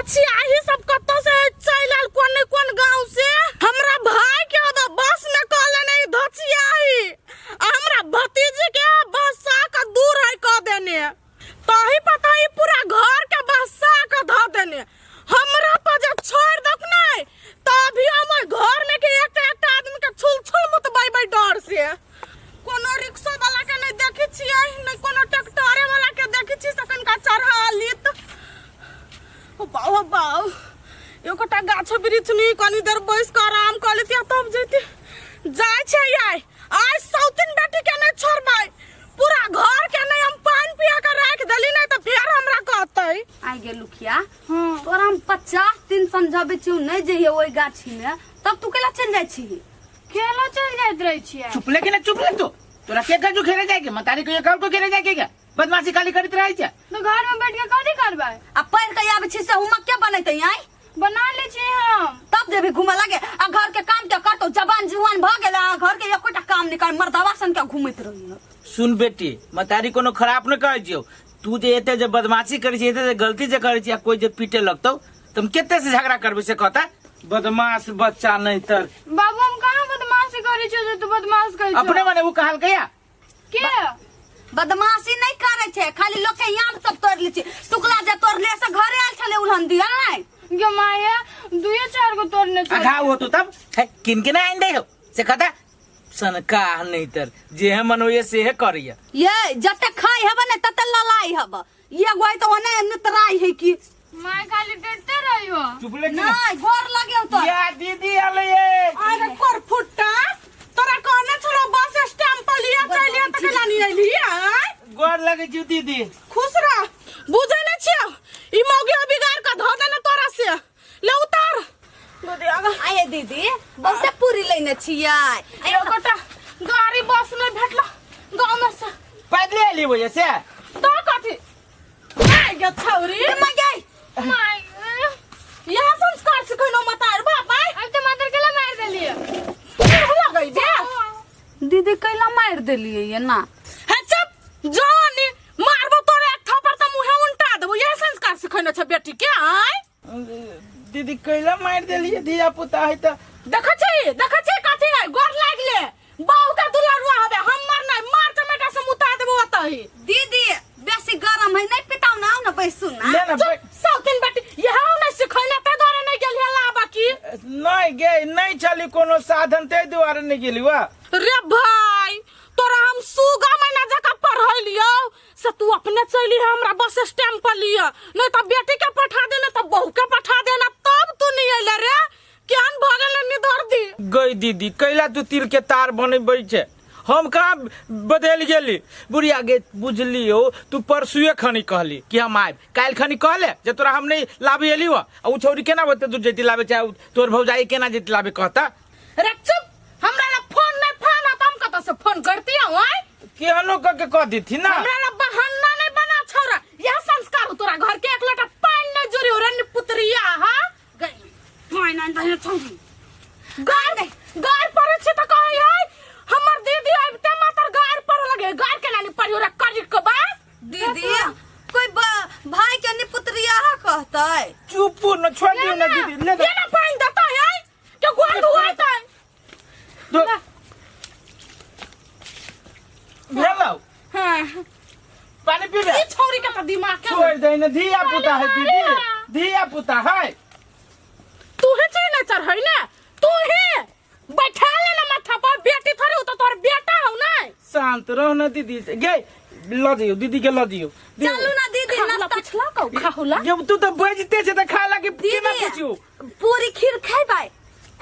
धचिया ही सब कत्तो से चल आल कोन गांव से हमरा भाई के बस में कहले नहीं धचिया ही हमरा भतीजी के बसा का दूर है कह देने ताही पता ही पूरा घर के बसा का ध देने हमरा पर जब छोड़ दक नहीं तभी हम घर में के एक आदमी के छुल मुत बाई डर से कोनो रिक्शा वाला के नहीं देखि छियै नहीं कोनो ट्रैक्टर वाला के देखि छी सकन का चढ़ा लित बाऊ बाऊ एकोटा गाछ वृक्ष नहीं कनी देर बैस के आराम कर लेती तब जैती जाय छै आई सौतिन बेटी के नहीं छोड़बै पूरा घर के नहीं हम पानी पिया के रख देली नहीं तो फिर हमरा कहतै आई गे लुखिया तोरा हम 50 दिन समझाबे छी नहीं जइए ओई गाछी में तब तू केला चल जाय छी केला चल जात रही छियै चुप ले के ना चुप ले तू तोरा के गजू खेले जाए के मतारी को एक और को खेले जाए के क्या बदमाशी खाली करत रही छ तो घर में बैठ के कथि करबै आ पैर के आबे छी से हुमा के बनैते आई बना ले छी हम तब देबे घुमा लागे आ घर के काम के करतो जवान जुवान भ गेला घर के एकोटा काम निकाल मर्दावा सन के घुमैत रही सुन बेटी मतारी कोनो खराब न कह जियो तू जे एते जे बदमाशी करै छी एते जे गलती जे करै छी कोई जे पीटे लगतौ तुम केते से झगड़ा करबे से कहता बदमाश बच्चा नहीं तर बाबू हम कहां बदमाशी करै छी जे तू बदमाश कहै छ अपने माने वो कहल कया के बदमाशी नहीं करे छे खाली लोग के याम सब तोड़ ली छी टुकला जे तोड़ ले से घरे आल छले उलहन दिया नहीं गे माया 2-4 गो तोड़ने छ आघा हो तो तब किन के ना आंदे हो से कहता सनका नहीं तर जे है मन ये से है करिया ये जते खाई हबे ने तते ललाई हबे ये गोई तो ओने नितराई है की माय खाली डरते रहियो चुप ले नहीं गोर लगे तो या दीदी आले ये अरे कर फुट्टा तोरा कहने छलो बस स्टैंड पर लिया चलिया तक लानी आइली गोर लगे जी दीदी खुश रह बुझै न छियो ई मौगी बिगाड़ के ध देने तोरा से ले उतार आये दीदी बहुते पूरी लेने छियै आयो कटा गाड़ी बस में भेटला गांव में से पैदले आली वजह से तो कथि आय गे छौरी मैं गई माय यह संस्कार सिखैनो मतार बाप आय अब तो मदर केला मार देलिए केला गई बे दीदी कैला मार देलिए ये ना है चुप जानी मारबो तोरे एक थप्पड़ त मुहे उल्टा देबो यह संस्कार सिखैनो छ बेटी के आय दीदी कैला मार देलिए धिया पुता है तो देखै छी कथि है गोर लागले बाऊ का दुलारुआ हबे हमर नै मार टमाटा से मुता देबो ओतही दीदी बेसी गरम है नहीं पिताऊ ना ना बैसु ना ले ना सौतिन बेटी यह नै सिखैले त दोरे नै गेल हला बाकी नहीं गे नहीं चली कोनो साधन ते द्वारा नहीं गेली वा रे भाई तोरा हम सुगा महीना जका पढ़लियो से तू अपने चली हमरा बस स्टैंड पर लिया नहीं तो बेटी के पठा देना तो बहू के पठा देना तब तू नहीं आइले रे केहन भगल निधर दी गई दीदी कैला तू तिल के तार बने बैठे हम कहाँ बदल गेली बुढ़िया गे बुझली हो तू परसुए खनी कहली कि हम आए काल खनी कहले जे तोरा हम नहीं लाबे एली हो उ छौरी केना बते तू जेती लाबे चाहे तोर भौजाई केना जेती लाबे कहता रे चुप हमरा ला फोन नहीं फाना तम कत से फोन करती हूं आय केहनो क के कह दी थी ना हमरा ला बहाना नहीं बना छोरा यह संस्कार हो तोरा घर के एक लोटा पानी नहीं जुरी हो रे पुत्रिया हा गई मायना दहे छोड़ी गार पर छ त कहै है हमर दीदी आबते मातर गार पर लगे गार के नानी पड़ियो रे करी के बा दीदी कोई भाई के निपुत्रिया कहतै चुप न छोड़ दियो ना दीदी ले ये ना पानी देता है के गोल धुआता है तो हेलो हां पानी पीबे ई छोरी के त दिमाग के छोड़ दे न धिया पुता है दीदी धिया पुता है तू है छै ना चढ़ै ना तू है बैठा ले ना माथा पर बेटी थोड़ी हो तो तोर बेटा हो ना शांत रहो ना दीदी गे ला दियो दीदी के ला दियो चलू ना दीदी नाश्ता पिछला कौ खाहुला जब तू तो बजते छ त खा लागे केना पूछियो पूरी खीर खाइबै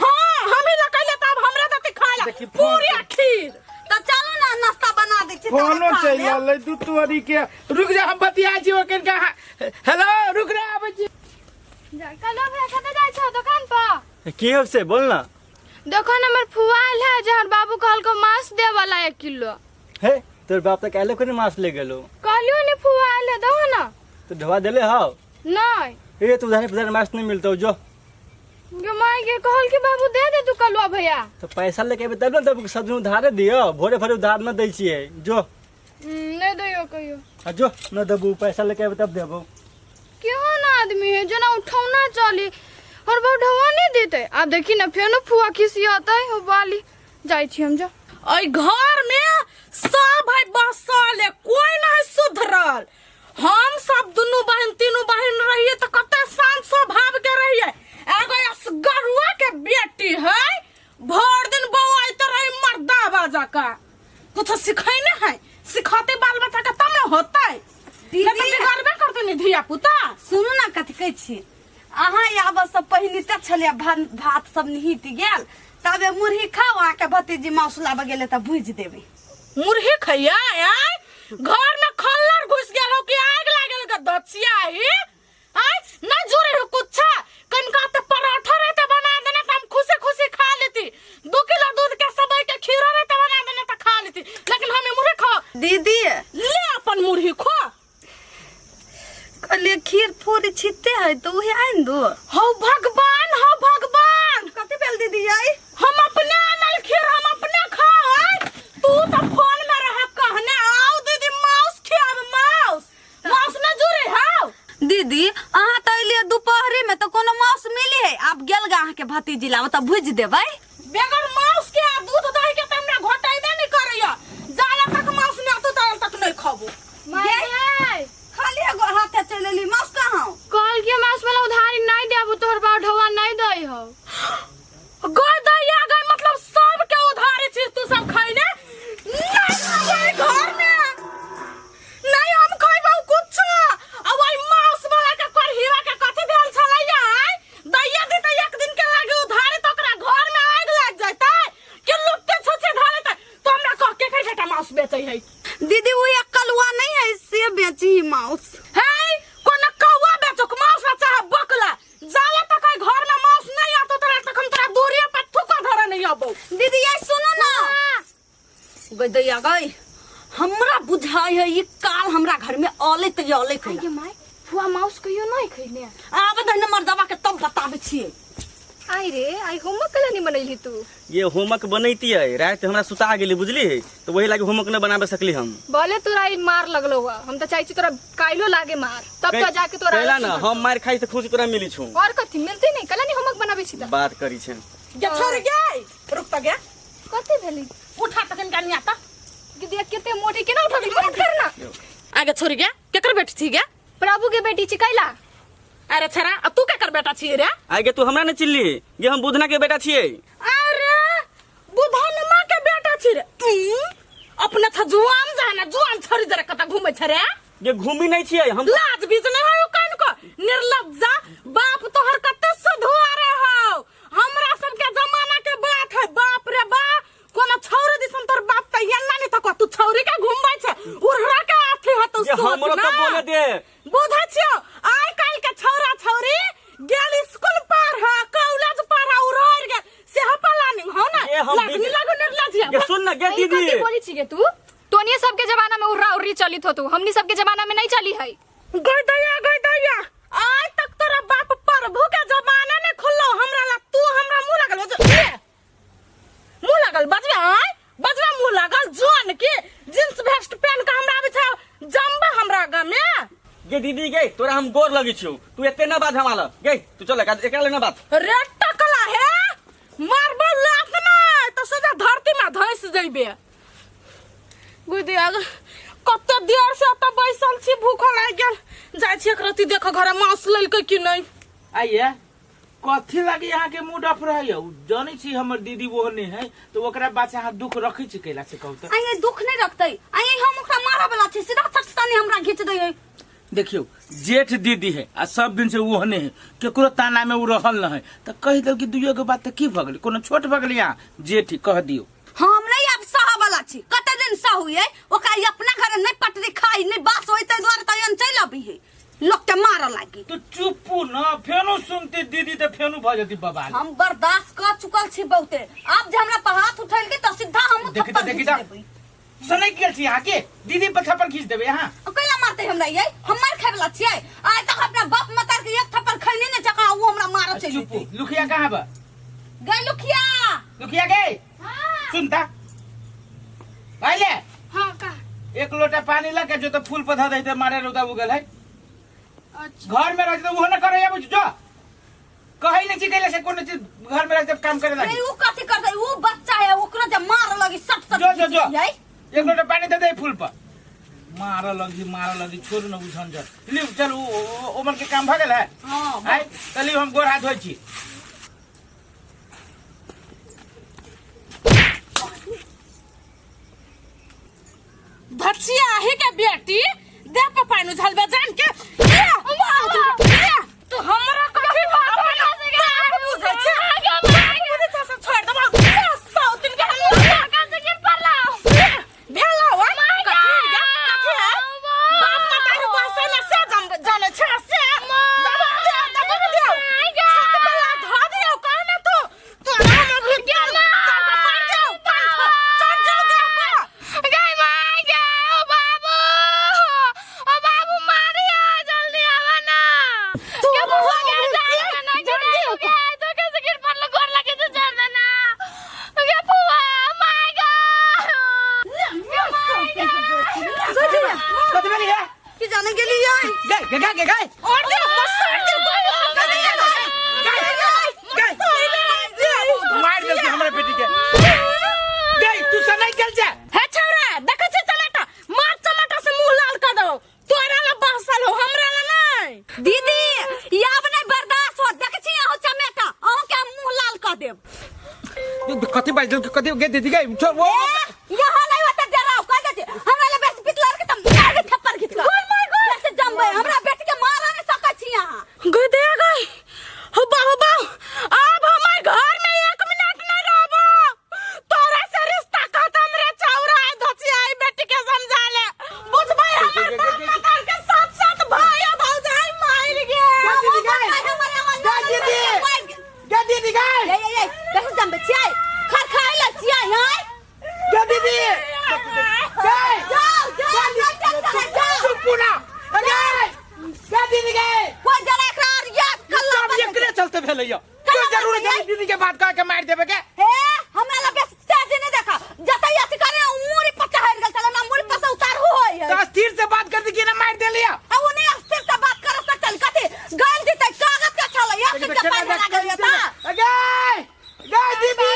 हां हम ही लकैले तब हमरा दते खाला पूरी खीर तो चलो ना नाश्ता बना दे छी फोनो चाहिए ले तू तोरी के रुक जा हम बतिया छी ओकन का हेलो रुक रे आबै छी कल भैया कते जाय छ दुकान पर की हो से बोल ना देखो नंबर फुआल है जहर बाबू कहल को मांस दे वाला 1 किलो हे तोर बाप तक आले कोने मांस ले गेलो कहलियो ने फुआल है दो ना तो ढवा देले हां नहीं ए तू उधार मांस नहीं मिलतो जो जो माई के कहल के बाबू दे दे तू कलवा भैया तो पैसा लेके आबे तब ना तब सब उधार दियो भोरे भोरे उधार न दै छिए जो नहीं कहियो जो न देबू पैसा लेके आबे तब देबो क्यों ना आदमी है जना उठाऊ ना रहली और बढ़वा नहीं देते। अब देखी ना फेनो फुआ खिसियाता है हो वाली जाई छी हम जा। ओइ घर में सब है बसल है, कोई नहीं सुधरल। हम सब दुनू बहन तीनों बहन रहिए तो कते शांत स्वभाव के रहिए। एगो असगरुआ के बेटी है, भर दिन बौआइत रही मर्दा बाजा का। कुछ सिखाइने है, सिखाते बाल बच्चा का तब न होता है। दीदी बिगाड़बे करते नहीं धिया पुता। सुनू ना कथी कहै छी, अहाँ आब सब पहिने तक छलिया भात सब निहित गेल, तबे मुरही खाओ आके भतीजी माउस लाबे गेले त भुज देबे। मुर्ही खैया आय घर में खल्लर घुस गेल हो कि आग लागल के दछिया ही आय न जुरे हो कुछ कनका त पराठा रहते बना देना त हम खुशी खुशी खा लेती। 2 किलो दूध के सबई के खीरा रहते बना देना त खा लेती, लेकिन हमें मुर्ही खा। दीदी ले अपन मुर्ही खा। कहलिए खीर पूरी छिते है तो उहे आइन दो। हो भगवान कथी बेल दीदी आई हम अपने आनल खीर हम अपने खाओ। आय तू तो फोन में रह कहने आओ दीदी माउस खियाब माउस न जुरे हाउ। दीदी अहाँ त अइलिए दोपहरी में तो कोनो माउस मिली है, आप गेल गा अहाँ के भतीजी लाबे त भुज देबै। बेगर माउस के आ दूध दही के तमरा घोटाइबे नहीं करैया। जाला तक माउस ने तू ताल तक नहीं खाबो। माय खाली एगो हाथे चलेली माउस कहाँ कल के मास वाला उधारी नहीं देबो तोहर बढ़वा नहीं दई हो। गय दैया गय मतलब सब के उधारी चीज तू सब खाइने नहीं घर में नहीं हम खाइबो कुछ। अब आई माउस वाला के करहीवा के कथि भेल छलैया दैया देते एक दिन के लागे उधारी तो ओकरा घर में आग लग जाता कि लुट्टे छुछे धारते तो हमरा कह के बेटा माउस बेचै है। दीदी वो एक कलुआ नहीं है, इससे बेची माउस है कोना कौवा बेचो माउस ना चाहे बकला। जाला तक घर में माउस नहीं आतो तोरा तक हम तोरा दूरिया पर थुका धरे नहीं आबो। दीदी ये सुनो ना गई दैया गई हमरा बुझाई है ये काल हमरा घर में औले त औले आई गे माय फुआ माउस कहियो नहीं खइने। आब द नंबर दबा के तब बताबे छिए। आई रे आई होमवर्क कला नहीं बनैली तू। ये होमवर्क बनैती है रात हमरा सुता गेली बुझली तो वही लागे होमवर्क न बनाबे सकली हम। बोले तोरा ई मार लगलो हुआ हम तो चाहि छी तोरा काइलो लागे मार तब तो जाके तोरा कहला ना हम मार खाई त खुशी तोरा मिली छु और कथि मिलते नहीं कला नहीं होमवर्क बनाबे छी त बात करी छै। गे छोड़ गई रुक त गया कथि भेली उठा तकन का नहीं आता कि देख केते मोटी के ना उठली मत करना। आगे छोड़ गया केकर बेटी थी गया प्रभु के बेटी छी कैला। अरे छरा अब तू केकर बेटा छी रे। आगे तू हमरा न चिल्ली ये हम बुधना के बेटा छिए। अरे बुधनमा के बेटा छी रे तू अपने छ जुआन जाना जुआन छोरी जरा कता घुमै छ रे। ये घूमी नहीं छिए हम लाज बीच नहीं है कान को निर्लज्जा बाप तोहर कते सुधुआरे हो। हमरा सब के जमाना के बात है बाप रे बा कोना छौरी दिसन तोर बाप त यन्ना नहीं त तू छौरी के घुमबै छ उरहरा के आथे ह तो ये सोच हमरो ना तो बोले दे बुझै छियो आइ काल के छौरा छौरी गेल स्कूल पर है कॉलेज पर है उरहर गेल से प्लानिंग हो ना ये हम लाज नहीं लागो निर्लज्जिया। ये सुन ना गे दीदी कथि बोली छी गे तू तोनिए सबके जमाना में उर्रा उर्री चलित हो तू हमनी सबके जमाना में नहीं चली है। गई दैया आज तक तोरा बाप प्रभु के जमाना ने खुल्लो हमरा ला तू हमरा मुंह लगल मुंह लगल बजवा मुंह लगल जोन के जींस वेस्ट पहन के हमरा आबै छ जम्बा हमरा गा में। गे दीदी गे तोरा हम गोर लगी छु तू एते ना बात हमारा गे तू चल एकरा ले ना बात रे टकला है मारबो लात में तो सजा धरती में धंस जइबे। गुदी आग कते देर से त बैसल छी भूख लाग गेल जाय छी एक रति देख घर मांस ललकै कि नहीं। आइए कथी लागे यहाँ के मूड ऑफ रही है जानी छी हमर दीदी वो नहीं है तो ओकरा बात से दुख रखी छी कैला से कहू त आइए दुख नहीं रखतै आइए हम ओकरा मारा वाला छी सीधा सटतानी हमरा घिच दै। देखियो जेठ दीदी है आ सब दिन से वो है केकरो ताना में उ रहल न है त कह दो कि दुइयो के बात त की भ गेलै कोनो छोट भ गेलै यहाँ जेठ कह दियो हम नहीं अब सहा वाला छी कते दिन सहु है ओकरा अपना घर नहीं पटरी खाई नहीं बास होई तै द्वार तयन चल अबी है लोग के मार लागी। तू चुप न फेनु सुनती दीदी त फेनु भ जती बबाल। हम बर्दाश्त कर चुकल छी बहुते अब जे हमरा पर हाथ उठैल के त सीधा हम देखी सनै गेल छी यहाँ के दीदी पर थप्पड़ खींच देबे यहाँ कैला मारते हमरा ये हम मार खाय वाला छियै आइ तक अपना बाप माता के एक थप्पड़ खैनी ने चका वो हमरा मार चली चुप लुखिया कहां बा गई लुखिया गई हां सुनता भाईले हां का एक लोटा पानी लगे जो तो फूल पौधा दे मारे रौदा उगल है अच्छा घर में रह तो वो न करे बुझ जो नहीं सिखैले से कोनो चीज घर में जब काम करे लगी ऊ कथी करते ऊ बच्चा है ओकरा जब मार लगी सब सब जो यही एक लोटा पानी दे दे फूल पर मार लगी छोड़ न बुझन जा ली चल उमर के काम भ गेल है हां आई चली हम गोर हाथ धोइ छी धचिया ही के बेटी दे पप्पा नु झलबे जान के तू हमरा कथी बात बुझै छै छोड़ दबा साउथ के हम से गिर पड़ला भेला वा कथी है बाप माता के बसे न से जाने छै से दबा दे छत पर धो दियो कहना तू हम भी क्या मार जाओ चढ़ जाओ दे गई मां गए बाबू मारिया जल्दी आवा ना क्या हो गया जाने ना जल्दी हो गया तो कैसे गिर पड़ला गोर लगे तो चढ़ देना क्या फुआ माय गॉड कथि भेली है की जाने के लिए गए और दे मसार दे मार देल के हमरे बेटी के गई तू से नहीं चल जा है छौरा देख छै टमाटर मार टमाटर से मुंह लाल कर दो तोरा ला बहसल हो हमरा ला नहीं दीदी ये अब नहीं बर्दाश्त हो देख छी हो चमेटा अहो के मुंह लाल कर देब कथि बाज देल के कथि गे दीदी गई छोड़ वो यहाँ नहीं होता जरा कह दे हमरा ले बेस पितलर के तुम आगे थप्पड़ खींच कर माय गॉड ऐसे जंबे हमरा बेटी के मार नहीं सकै छी यहां गई दे गई हो बाबू अब हमार घर में 1 मिनट नहीं रहबो तोरा से रिश्ता खत्म रे छौरा धचिया आई बेटी के समझा ले बुझबै हमर बाप के साथ भाई भौजाई मार गे दीदी गई ये कैसे जंबे छी आई खर खाई ल छी आई हां गे दीदी गई जाओ चुप पूरा गई गे दीदी गई कोई जरा एकरा याद कर ला सब एकरे चलते भेलैया कोई जरूरी नहीं दीदी के बात कह के मार देबे के हे हमरा लगे तेज नहीं देखा जतई अथी करे उमरी पर चढ़ गल चला ना मुड़ी पर से उतार होय तो स्थिर से बात कर दी कि ना मार दे लिया अब उन्हें अस्थिर से बात कर सकते कथी गाल देते कागज का छला या के पैर लगा गया था गई दीदी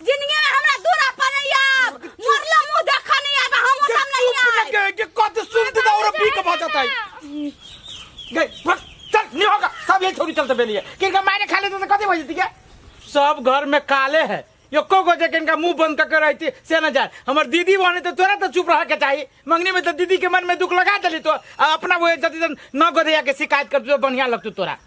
जिंदगी में हमरा दूरा पर याद मरला मुंह देखा नहीं आबे हम सब नहीं आए गई के कत सुनते तो और भी का जाता है गई चल नहीं होगा सब ये छोरी चलते बेलिए किनका मारे खा लेते तो कथि हो जती क्या सब घर में काले है एको को जे किनका मुंह बंद करके रहती से न जाए हमर दीदी बने तो तोरा तो चुप रह के चाहिए मंगनी में तो दीदी के मन में दुख लगा देली तो अपना वो जति न गोदिया के शिकायत कर बढ़िया लगतू तोरा